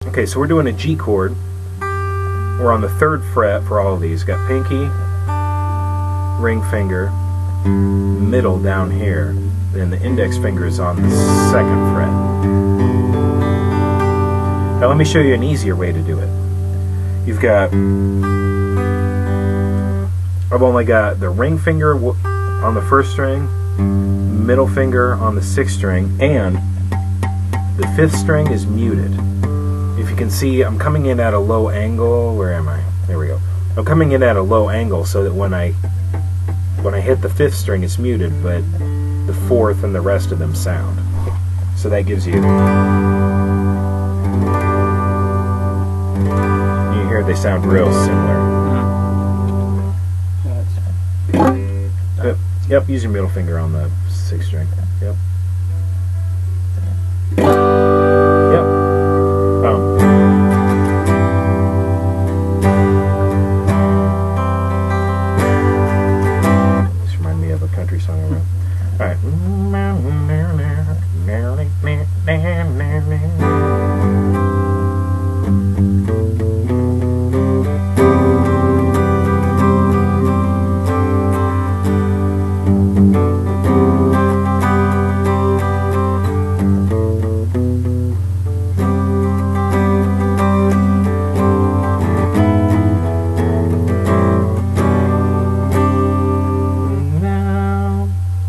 Okay, so we're doing a G chord. We're on the 3rd fret for all of these. Got pinky, ring finger, middle down here, then the index finger is on the 2nd fret. Now let me show you an easier way to do it. You've got, I've only got the ring finger on the 1st string, middle finger on the 6th string, and the 5th string is muted. If you can see, I'm coming in at a low angle. Where am I? There we go. I'm coming in at a low angle so that when I hit the 5th string, it's muted, but the 4th and the rest of them sound. So that gives you. You hear they sound real similar. Yep, use your middle finger on the 6th string. Yep. Country song around. Alright.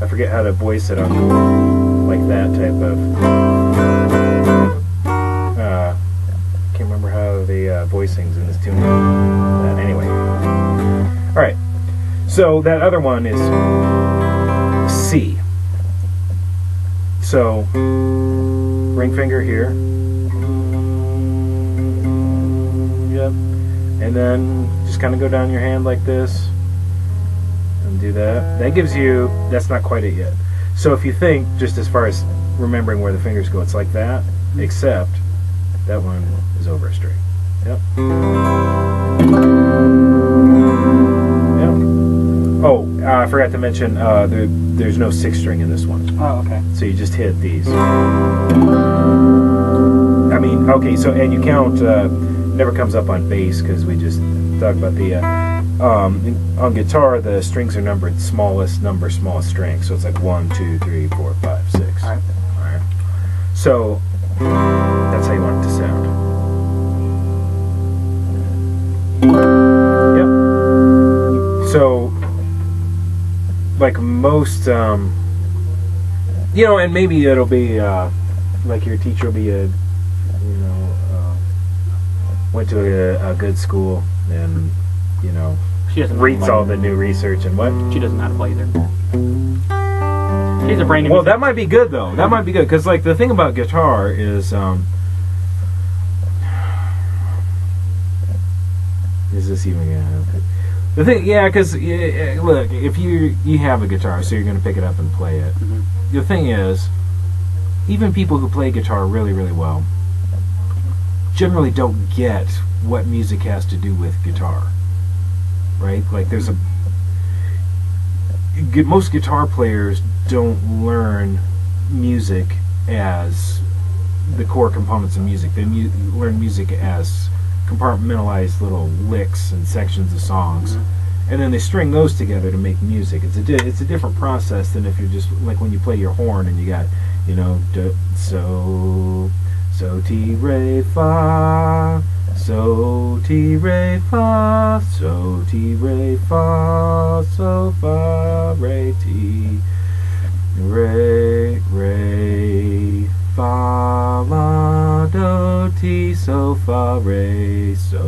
Forget how to voice it on like that type of can't remember how the voicings in this tune anyway. Alright, so that other one is C. So ring finger here, yep, and then just kind of go down your hand like this and do that. That gives you, that's not quite it yet. So if you think, just as far as remembering where the fingers go, it's like that, except that one is over a string. Yep. Yep. Oh, I forgot to mention, there's no 6th string in this one. Oh, okay. So you just hit these. I mean, okay, so, and you count, never comes up on bass because we just talked about the, on guitar, the strings are numbered smallest number, smallest string. So it's like 1, 2, 3, 4, 5, 6. Alright. Alright. So that's how you want it to sound. Yep. So, like most, you know, and maybe it'll be, like your teacher will be a, you know, went to a good school and, you know, she doesn't reads all the new research and what? She doesn't know how to play either. She's a brain. Well, that might be good though. That might be good because, like, the thing about guitar is this even gonna happen? The thing, yeah, because look, if you have a guitar, so you're gonna pick it up and play it. Mm-hmm. The thing is, even people who play guitar really, really well generally don't get what music has to do with guitar. Right? Like, there's most guitar players don't learn music as the core components of music. They learn music as compartmentalized little licks and sections of songs, and then they string those together to make music. It's a different process than if you're just like when you play your horn and you got, you know, so ti re fa. So ti re fa, so ti re fa, so fa re ti, re fa la do ti, so fa re so.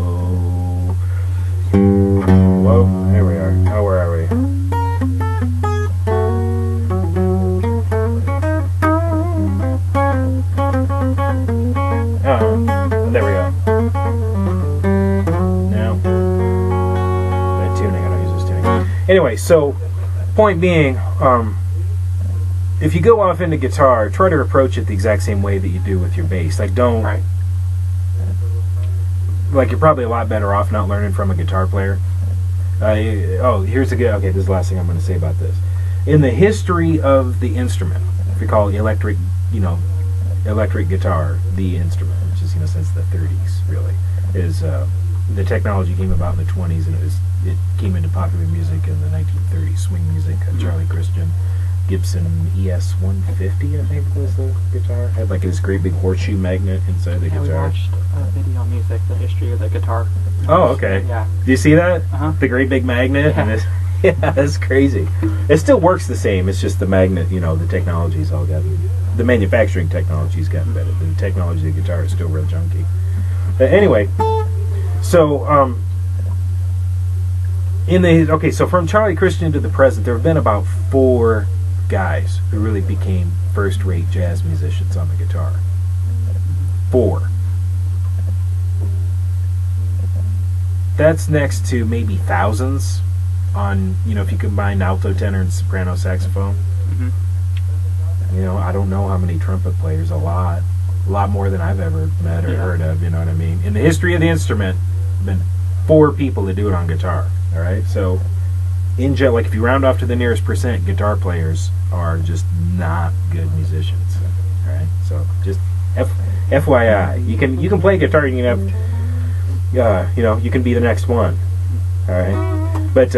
Whoa, there we are. Oh, where are we? Oh, there we go. Anyway, so point being, if you go off into guitar, try to approach it the exact same way that you do with your bass. Like, don't, right. Like, you're probably a lot better off not learning from a guitar player. Here's a good, okay, this is the last thing I'm going to say about this. In the history of the instrument, if we call it electric, you know, electric guitar, the instrument, which is, since the 30s. Really, is the technology came about in the 20s, and it came into popular music in the 1930s. Swing music. Charlie Christian, Gibson ES 150, I think was the guitar. Had like this great big horseshoe magnet inside the We guitar. watched a video on music, the history of the guitar. Oh, okay. Yeah. Do you see that? Uh-huh. The great big magnet. Yeah. And it's, yeah, that's crazy. It still works the same. It's just the magnet. You know, the technology's all gotten. The manufacturing technology's gotten better. The technology of the guitar is still real junky. Anyway, so so from Charlie Christian to the present, there have been about 4 guys who really became first-rate jazz musicians on the guitar. 4. That's next to maybe thousands on, you know, if you combine alto, tenor, and soprano saxophone. Mm-hmm. You know, I don't know how many trumpet players. A lot more than I've ever met or heard of. You know what I mean? In the history of the instrument, been 4 people to do it on guitar. All right, so like if you round off to the nearest percent, guitar players are just not good musicians. All right, so just FYI, you can play guitar. You can have, you know, you can be the next one. All right, but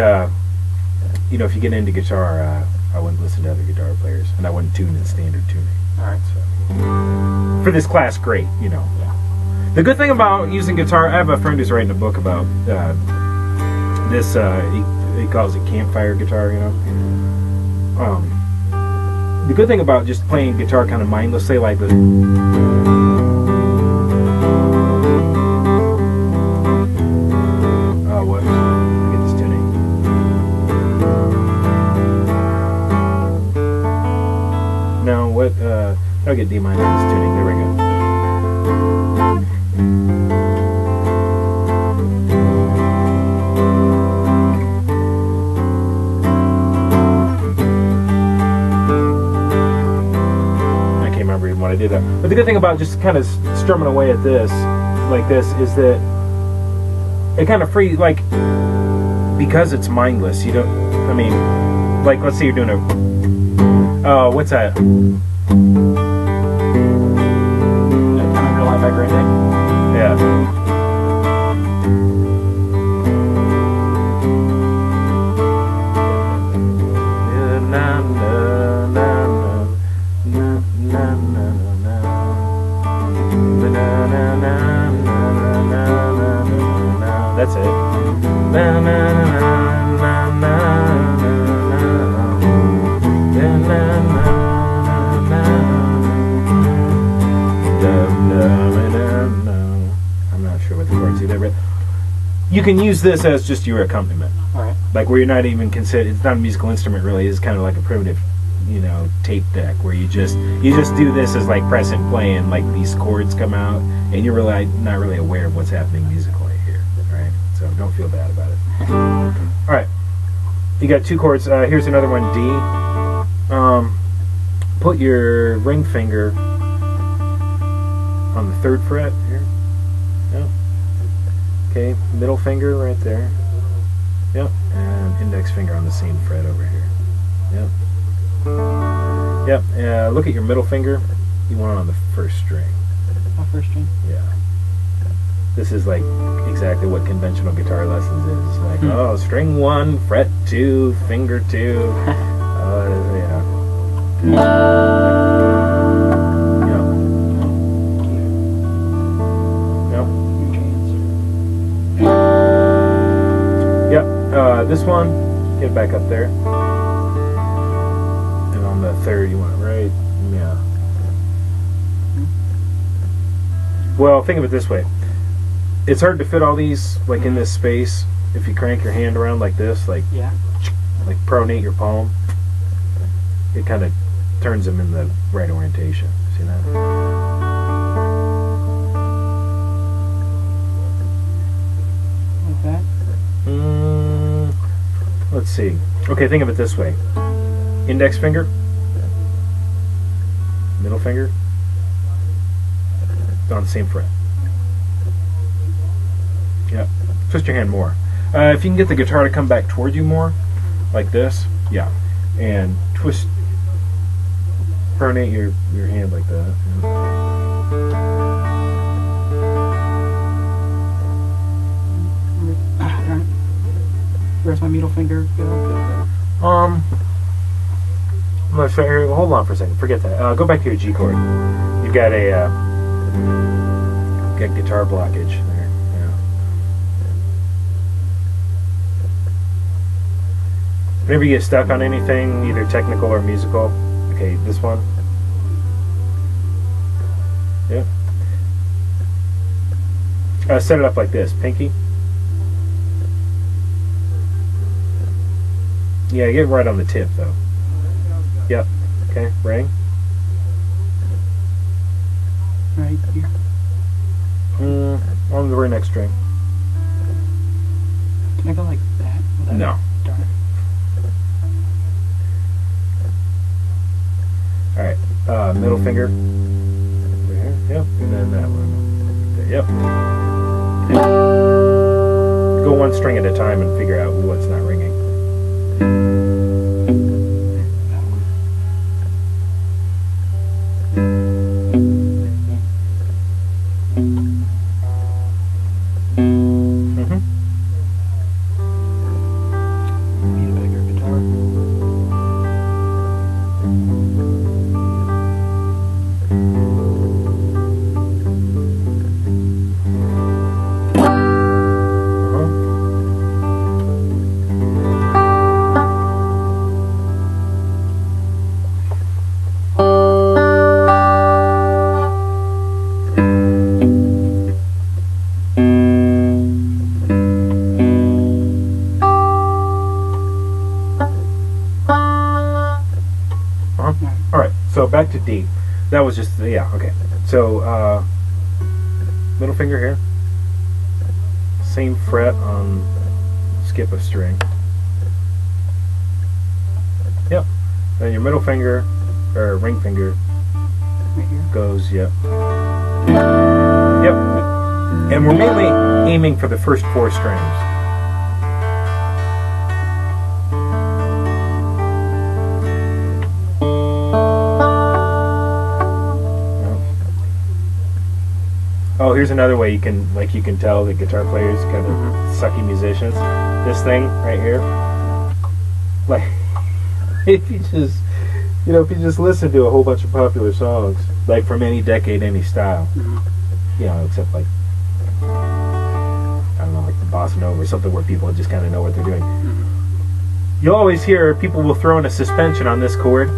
you know, if you get into guitar, I wouldn't listen to other guitar players, and I wouldn't tune in standard tuning. All right. So for this class, great. You know, Yeah. the good thing about using guitar, I have a friend who's writing a book about this. He calls it campfire guitar. You know, the good thing about just playing guitar kind of mindlessly like this. Oh, what? Look at this tuning. No, what? I'll get D minor in this tuning. There we go. I can't remember even what I did that. But the good thing about just kind of strumming away at this, like this, is that it kind of free, like, because it's mindless. You don't. I mean, like, let's say you're doing a. Oh, what's that? Kind of real life by Green Day. Yeah. That's I'm not sure what the chords either, but you can use this as just your accompaniment. All right. Like where you're not even considered, it's not a musical instrument really, it's kind of like a primitive, you know, tape deck where you just do this as like press and play, and like these chords come out and you're really not really aware of what's happening musically here, right? So don't feel bad about it. All right, you got 2 chords. Here's another one, D. Put your ring finger on the 3rd fret here. Yep. Okay, middle finger right there. Yep, and index finger on the same fret over here. Yep. Yep. Look at your middle finger. You want it on the 1st string. My first string. Yeah. This is like exactly what conventional guitar lessons is. Like, oh, string 1, fret 2, finger 2. Yeah. Yep. This one, get back up there. And on the 3rd, you want it right. Yeah. Well, think of it this way. It's hard to fit all these like in this space if you crank your hand around like this, like pronate your palm. It kind of turns them in the right orientation. See that? Like that? Let's see. Okay, think of it this way. Index finger, middle finger, on the same fret. Yep. Twist your hand more. If you can get the guitar to come back toward you more, like this, yeah. And twist, pronate your hand like that. Yeah. my middle finger go? I'm not sure. Here, hold on for a second. Forget that. Go back to your G chord. You've got a got guitar blockage there. Yeah. Whenever you get stuck on anything, either technical or musical. Okay, this one. Yeah. Set it up like this. Pinky. Yeah, get right on the tip though. Yep. Okay, ring. Right here. On the very next string. Can I go like that? No. Darn it. Alright. Middle finger. There. Yep. And then that one. Yep. Go one string at a time and figure out what's not ringing. Need a bigger guitar. Alright, so back to D. That was just, yeah, okay. So, middle finger here. Same fret on skip a string. Yep. Then your middle finger, or ring finger, Right here. goes, yep. Yep. And we're mainly aiming for the first 4 strings. Oh, here's another way you can tell that guitar players kind of sucky musicians. This thing right here, like if you just listen to a whole bunch of popular songs, like from any decade, any style, except like I don't know, like the bossa nova or something where people just kind of know what they're doing. You'll always hear people will throw in a suspension on this chord,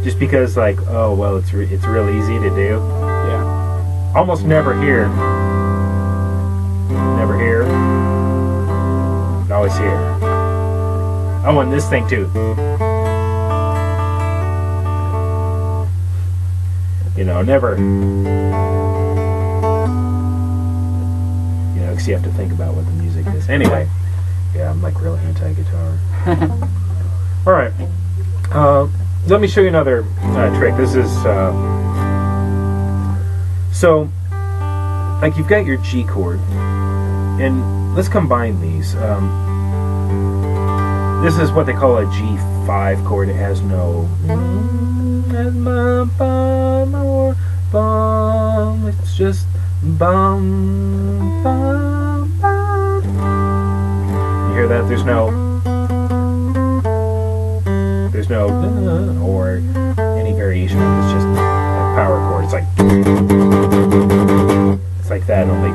just because like, oh well, it's real easy to do. Yeah. Almost never hear. Always hear. Oh, and this thing too. Never. Because you have to think about what the music is. Anyway, yeah, I'm like real anti-guitar. All right. Let me show you another trick. This is. So, like you've got your G chord, and let's combine these. This is what they call a G5 chord. It has no. It's just bum, bum, bum. You hear that? There's no or any variation of it. It's just a power chord. It's like that, only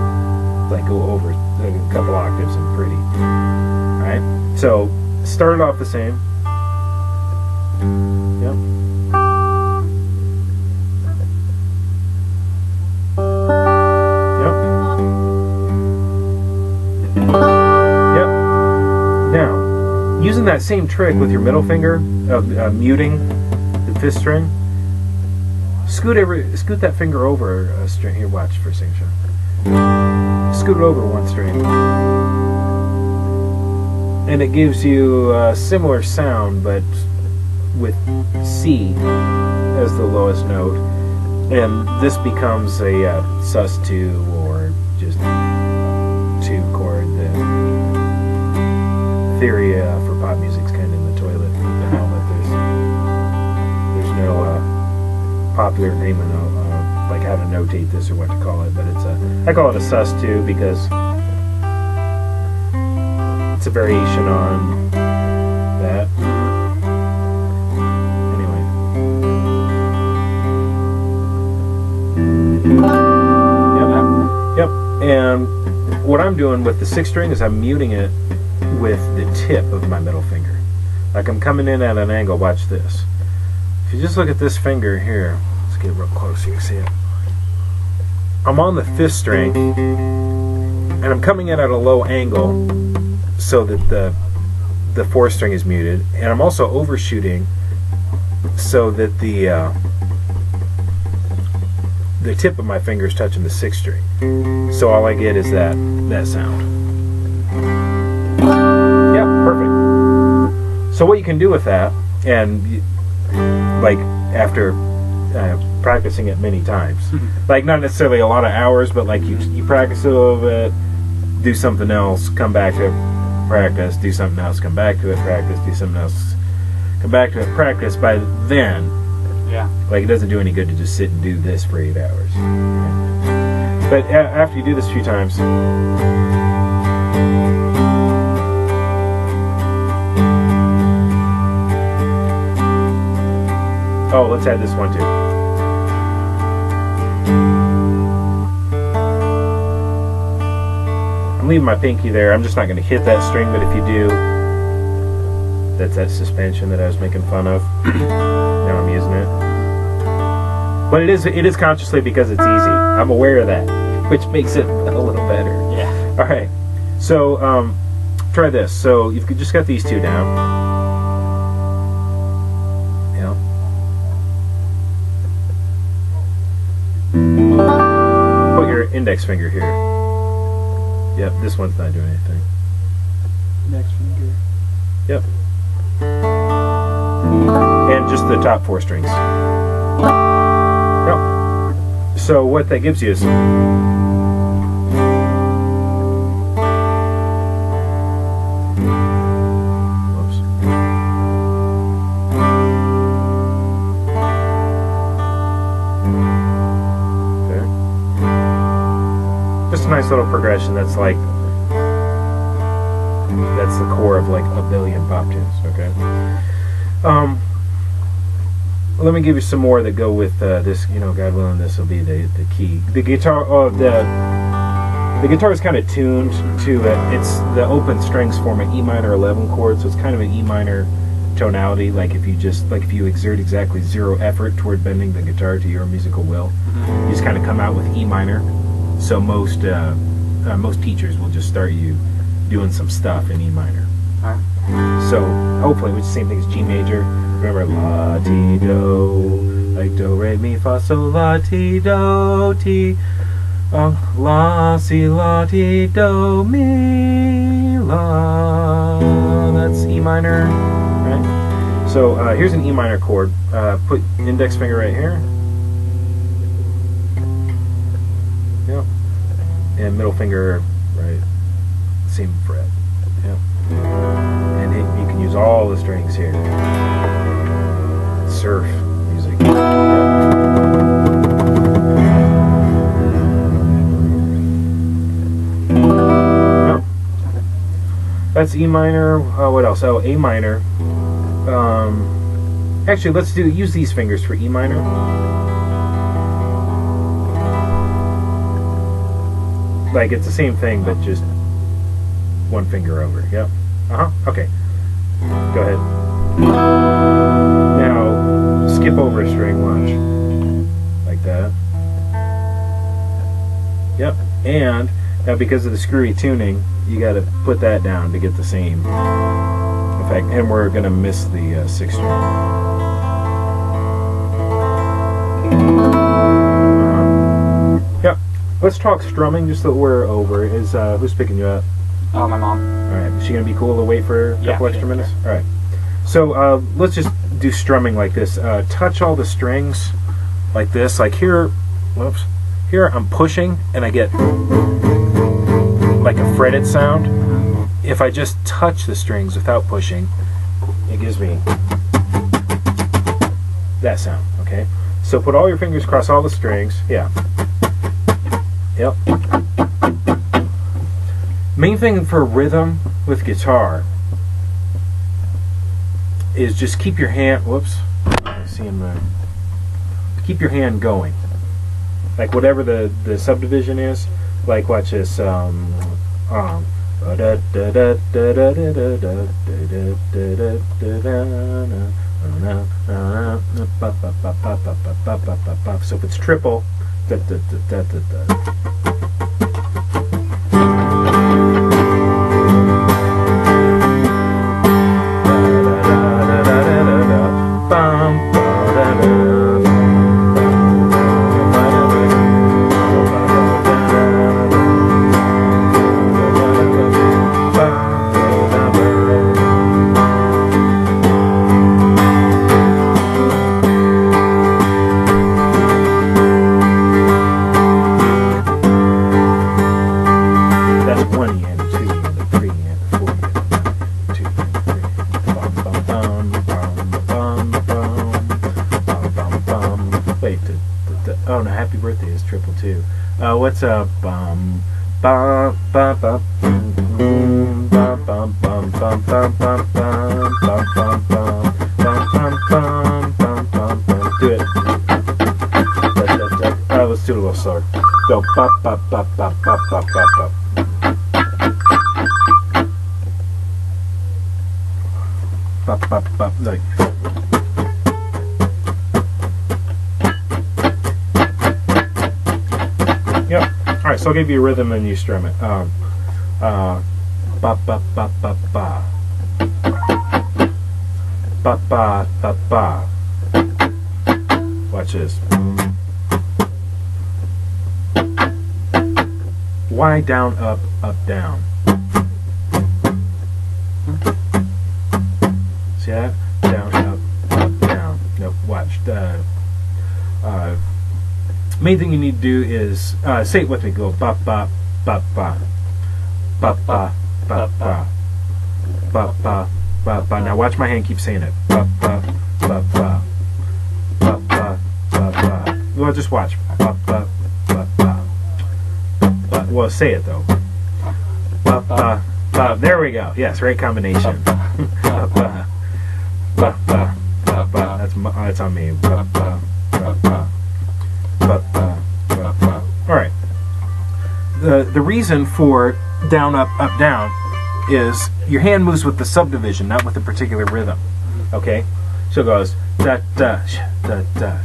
like go over a couple octaves and pretty. Alright? So start it off the same. Yep. Yep. Now, using that same trick with your middle finger of muting the 5th string, scoot that finger over a string. Here, watch for a second. Scoot it over one string, and it gives you a similar sound, but with C as the lowest note, and this becomes a sus2 or just 2 chord. The theory for pop music's kind of in the toilet at the moment. There's no popular name of like how to notate this or what to call it, but I call it a sus2 because it's a variation on that. Anyway. Yep. And what I'm doing with the 6th string is I'm muting it with the tip of my middle finger. Like I'm coming in at an angle. Watch this. If you just look at this finger here, let's get real close so you can see it. I'm on the 5th string, and I'm coming in at a low angle so that the 4th string is muted, and I'm also overshooting so that the tip of my finger is touching the 6th string. So all I get is that sound. Yeah, perfect. So what you can do with that, and like after practicing it many times, like not necessarily a lot of hours, but like you practice a little bit, do something else, come back to it, practice, do something else, come back to it, practice, do something else, come back to it, practice. By then, yeah, like it doesn't do any good to just sit and do this for 8 hours. But after you do this a few times, oh, let's add this one too. I'm leaving my pinky there. I'm just not going to hit that string, but if you do, that's that suspension that I was making fun of. Now I'm using it. But it is consciously because it's easy. I'm aware of that, which makes it a little better. Yeah. All right. So try this. So you've just got these two down. Yeah. Put your index finger here. Yep, this one's not doing anything. Next finger. Yep. And just the top 4 strings. Yep. So what that gives you is a nice little progression that's like that's the core of like a billion pop tunes. Okay. Let me give you some more that go with this. You know, God willing, this will be the key. The guitar. The guitar is kind of tuned to it's the open strings form an E minor 11 chord, so it's kind of an E minor tonality. Like if you exert exactly 0 effort toward bending the guitar to your musical will, you just kind of come out with E minor. So most teachers will just start you doing some stuff in E minor. Alright. So hopefully, which is the same thing as G major. Remember la ti do, like do re mi fa sol la ti do ti, la si la ti do mi la. That's E minor, right? So here's an E minor chord. Put index finger right here. Yep. And middle finger right, same fret. Yep. And you can use all the strings here. Surf music. Yep. Yep. That's E minor. What else? Oh, A minor. Actually, let's use these fingers for E minor. Like it's the same thing, but just one finger over. Yep. Okay. Go ahead. Now skip over a string. Watch. Like that. Yep. And now because of the screwy tuning, you got to put that down to get the same effect. And we're gonna miss the 6th string. Yep. Let's talk strumming just so we're over. Is who's picking you up? Oh, my mom. Alright, is she going to be cool to wait for a couple extra minutes? Sure. Alright. So let's just do strumming like this. Touch all the strings like this. Like here, whoops. Here I'm pushing and I get like a fretted sound. If I just touch the strings without pushing, it gives me that sound, okay? So put all your fingers across all the strings. Yeah. Yep. Main thing for rhythm with guitar is just keep your hand. Whoops, I see him. Keep your hand going, like whatever the subdivision is. Like watch this. So if it's triple, oh no, happy birthday is triple two. What's up? Bum bum bum bum bum bum bum bum bum bum bum bum bum bum bum bum. Do it. Let's do it a little slower. Go bop bop bop bop bop bop bop bop. Bop bop bop. Like. Yep. All right. So I'll give you a rhythm and you strum it. Ba ba ba ba ba. Ba ba ba ba. Watch this. Y down up up down. See that? Down up up down. No, watch. Main thing you need to do is say it with me. Go ba ba ba ba ba ba ba ba ba ba ba ba. Now watch my hand keep saying it. Ba ba ba ba ba ba ba ba. Well, just watch. Ba ba ba ba. Well, say it though. Ba ba ba. There we go. Yes, right combination. Ba ba ba ba ba. That's on me. Ba ba ba ba. All right. The reason for down up up down is your hand moves with the subdivision, not with a particular rhythm. Okay, so it goes da da da da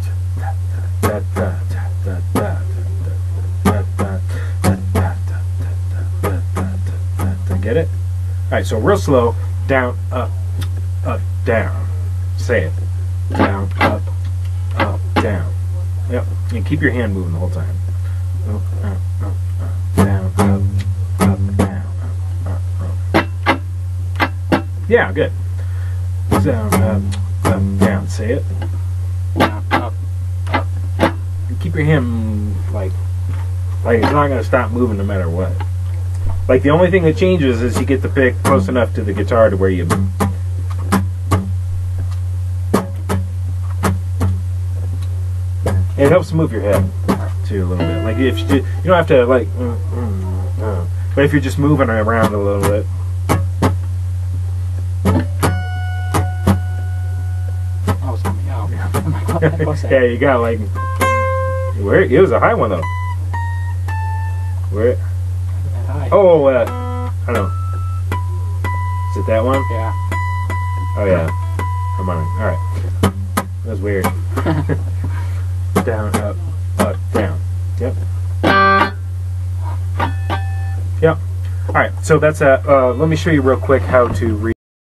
da da da da da. Get it? All right. So real slow. Down up up down. Say it. Down up up down. Yep, and keep your hand moving the whole time. Down, up, down, yeah, good. Down, up, down. Say it. Down, up. And keep your hand like it's not going to stop moving no matter what. Like the only thing that changes is you get the pick close enough to the guitar to where you. It helps move your head too a little bit. Like if you don't have to like, but if you're just moving around a little bit. Oh, it's coming out. Yeah, you got like. Where it was a high one though. Where? Oh, I don't know. Is it that one? Yeah. Oh yeah. Come on. All right. That was weird. Down, up, down. Yep. Yep. All right. So that's let me show you real quick how to read.